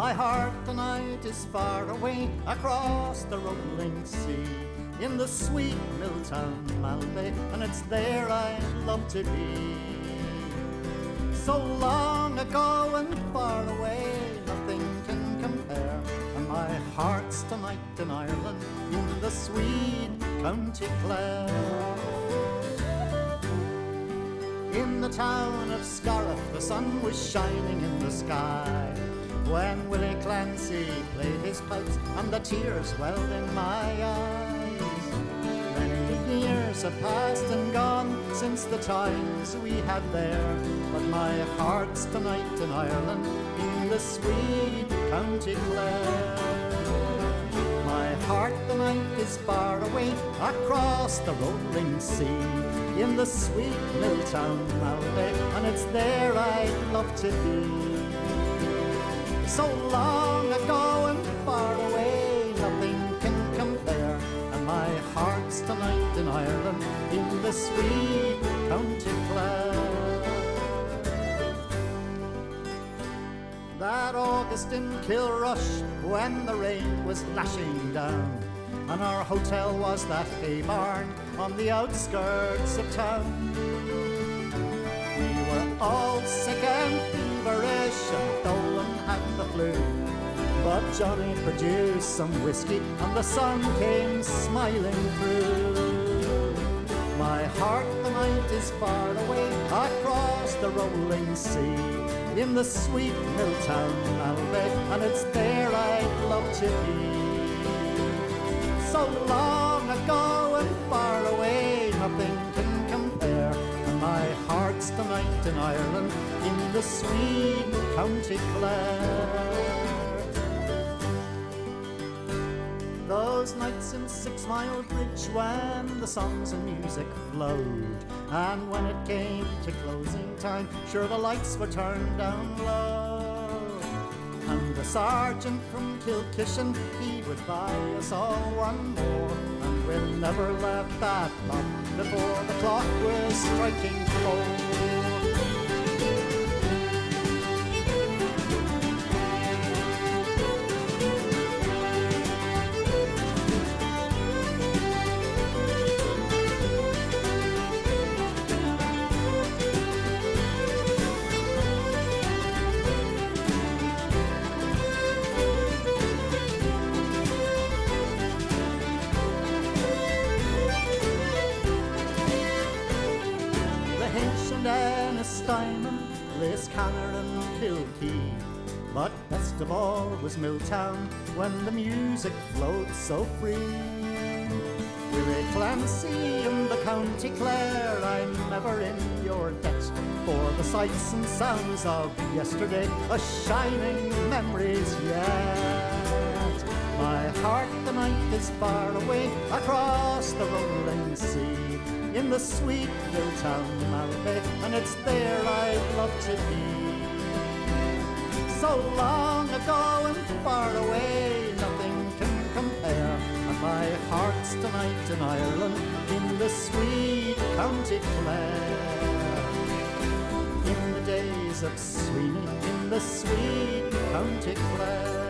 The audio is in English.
My heart tonight is far away across the rolling sea, in the sweet mill town Malbay, and it's there I'd love to be. So long ago and far away, nothing can compare, and my heart's tonight in Ireland, in the sweet County Clare. In the town of Scariff, the sun was shining in the sky when Willie Clancy played his pipes and the tears welled in my eyes. Many years have passed and gone since the times we had there, but my heart's tonight in Ireland, in the sweet County Clare. My heart tonight is far away across the rolling sea, in the sweet mill town Malbay, and it's there I'd love to be. So long ago and far away, nothing can compare, and my heart's tonight in Ireland, in the sweet County Clare. That August in Kilrush, when the rain was lashing down, and our hotel was that hay barn on the outskirts of town. We were all sick and feverish, and Dolan had the flu, but Johnny produced some whiskey and the sun came smiling through. My heart tonight is far away across the rolling sea, in the sweet mill town Malbay, and it's there I'd love to be. So long ago and far away, nothing can compare, and my heart's tonight in Ireland, in the sweet County Clare. Those nights in 6 Mile Bridge when the songs and music flowed, and when it came to closing time, sure the lights were turned down low, and the sergeant from Kilkishen, he would buy us all one more, and we never left that lot before the clock was striking 4. Dàimh, Liscannor and Kilkee, but best of all was Milltown when the music flowed so free. Willie Clancy in the County Clare, I'm never in your debt for the sights and sounds of yesterday, a shining memories yet. My heart tonight is far away across the rolling sea, in the sweet mill town Malbay, and it's there I'd love to be. So long ago and far away, nothing can compare, and my heart's tonight in Ireland, in the sweet County Clare. In the days of Sweeney, in the sweet County Clare.